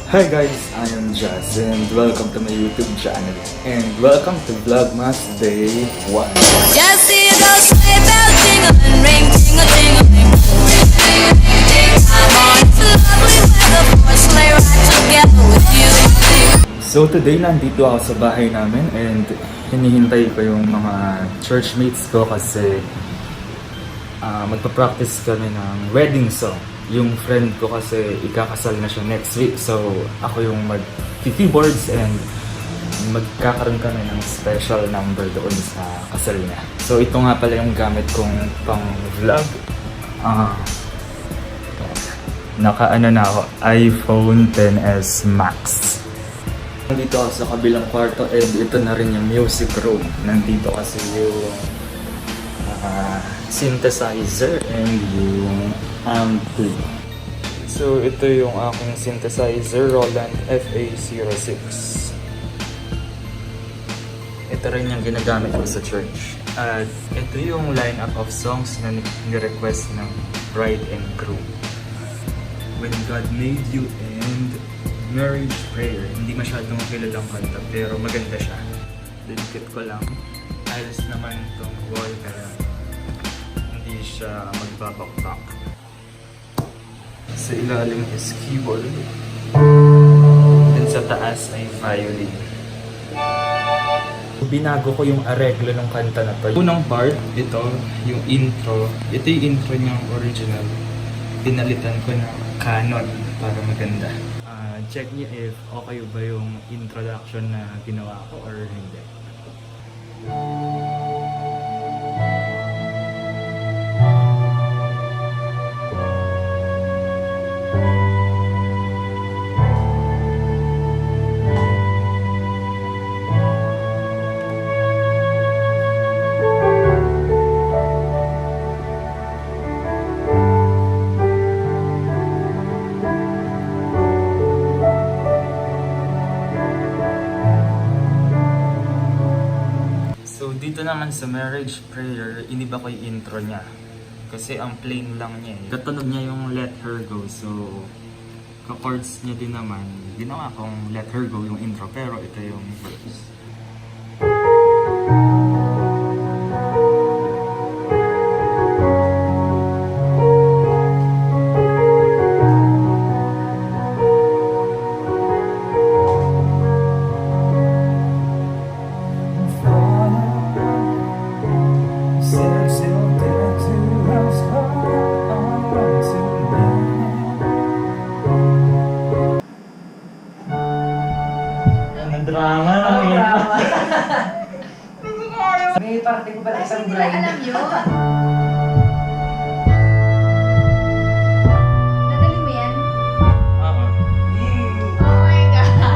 Hi guys, I am Jazz and welcome to my YouTube channel and welcome to Vlogmas Day 1. Just see those sleigh bells jingling, ring, tingle, tingling. I'm on to lovely weather for a sleigh ride together with you. So today nandito ako sa bahay namin and hinihintay ko yung mga churchmates ko kasi magpa-practice kami ng wedding song. Yung friend ko kasi ikakasal na siya next week, so ako yung mag-keyboards and magkakaroon kami ng special number doon sa kasal niya. So ito nga pala yung gamit kong pang vlog. Naka-ano na ako, iPhone XS Max. Nandito ako sa kabilang kwarto and ito na rin yung music room. Nandito kasi yung synthesizer and yung ampli. So ito yung aking synthesizer, Roland FA06. Ito rin yung ginagamit ko sa church. At ito yung lineup of songs na ni-request ng bride and groom. When God Made You and Marriage Prayer. Hindi masyadong kilalang kanta pero maganda siya. Dinikit ko lang. Ayos naman itong wall kaya hindi siya magbabakbak. Sa ilalim is keyboard. Then sa taas ay violin. Binago ko yung areglo ng kanta na to. Unang part, ito, yung intro. Ito yung intro niyang original. Pinalitan ko ng canon para maganda. Check niyo if okay ba yung introduction na ginawa ko or hindi. Dito naman sa marriage prayer, iniba ko yung intro niya. Kasi ang plain lang niya eh. Katunog niya yung Let Her Go. So, ka-chords niya din naman. Ginawa kong Let Her Go yung intro, pero ito yung verse. Drama lang yan. May parte ko pala isang bride. Alam yun. Nadali mo yan? Oo. Oh my God.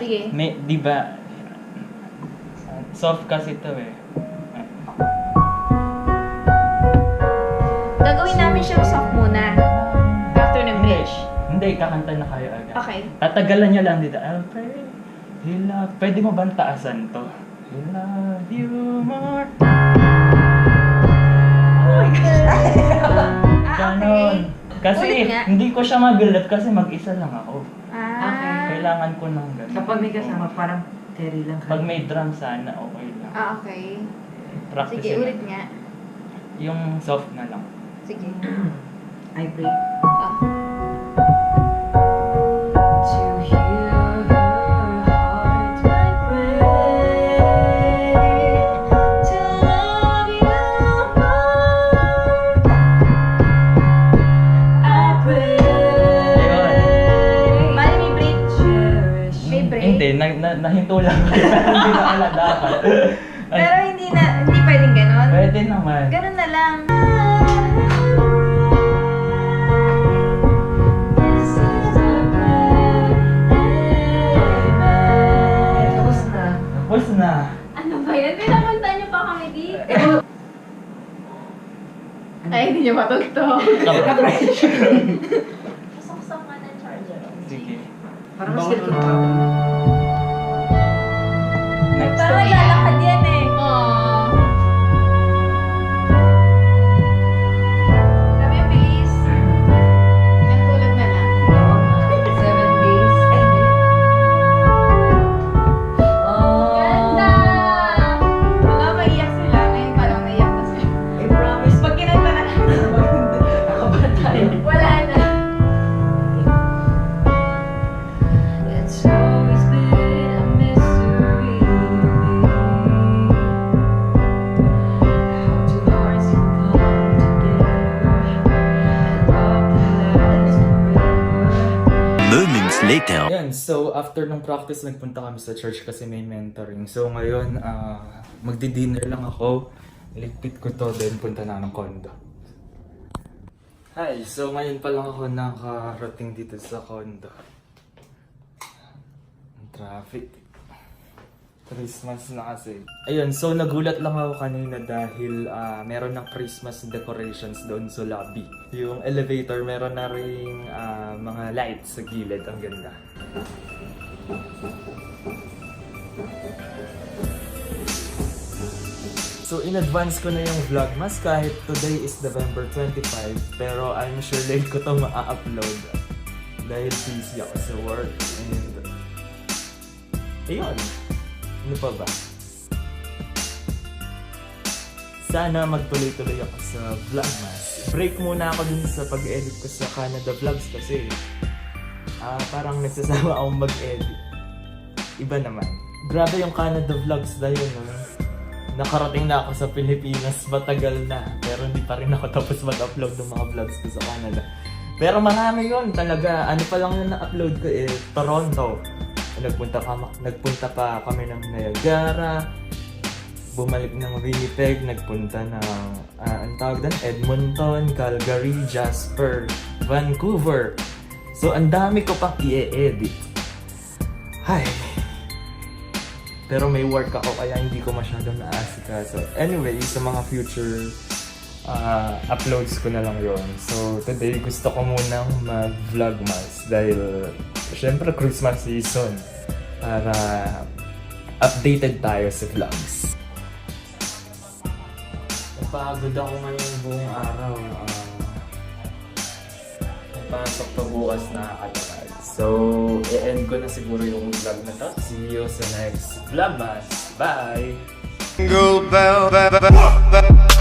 Sige. May, di ba? Soft kasi ito eh. Gagawin namin siyang soft muna. After ng bridge. Hindi, kakanta na kayo agad. Okay. Tatagalan nyo lang dito. I'll pray, you love. Pwede mo ba taasan to? I love you more. Oh my gosh. Ganon. Kasi Ulit nga. hindi ko siya mabuild kasi mag-isa lang ako. Okay. Kailangan ko ng ganun. Kapag may kasama, parang carry lang Pag may drum sana, okay lang. Okay. Practice Sige, na. ulit nga. Yung soft na lang. Sige. I pray. Ah. To hear Hindi, nahinto lang. Hindi na ala dapat. Pero hindi pwedeng ganon. Pwede naman. Ganon na lang. Tapos na. Tapos na. Ano ba yan? Pinapunta niyo pa kami dito. Ay, hindi niyo matugtog. Pasok-sok ka ng charger. Sige. Parang mas cellphone pa. Next. Parang lalakad yan eh. Aww. Sabi yung bilis. Nagtulog na lang. 7 days. Ay, hindi. Oh. Ganda! Wala, maiyak sila. Ngayon parang naiyak na sila. I promise. Pag kinanta na lang. Nakabat tayo. Wala na. It's always been a mystery to me. How two hearts can come together and love can last forever. Moments later. Yan, so after ng practice, nagpunta kami sa church kasi may mentoring. So ngayon, magdi-dinner lang ako. Ligpit ko to, then punta na ng condo. Hi, so ngayon pa lang ako nakarating dito sa condo. Ang traffic. Christmas na kasi. Ayun, so nagulat lang ako kanina dahil meron ng Christmas decorations doon sa lobby. Yung elevator, meron na ring mga lights sa gilid. Ang ganda. So in advance ko na yung Vlogmas kahit today is November 25, pero I'm sure late ko to ma-upload dahil busy ako sa work and ayun, ano pa ba? Sana magtuloy-tuloy ako sa Vlogmas. Break muna ako dun sa pag-edit ko sa Canada Vlogs kasi parang nagsasama akong mag-edit. Iba naman. Grabe yung Canada Vlogs dahil nakarating na ako sa Pilipinas, matagal na. Pero hindi pa rin ako tapos mag-upload ng mga vlogs ko sa Canada. Pero marami yun talaga. Ano pa lang yung na-upload ko Toronto. Nagpunta pa kami ng Niagara. Bumalik ng Winnipeg. Nagpunta ng, ang tawag doon? Edmonton, Calgary, Jasper, Vancouver. So, ang dami ko pang i-edit. Ay. Pero may work ako kaya hindi ko masyadong naasikaso. Anyway, sa mga future uploads ko na lang yon. So today gusto ko munang mag-vlogmas dahil syempre Christmas season para updated tayo sa vlogs. Napagod ako ngayong buong araw. Pasok pa bukas na agad. So, i-end ko na siguro yung vlog na to. See you sa next Vlogmas. Bye! Jingle bell, bell, bell, bell.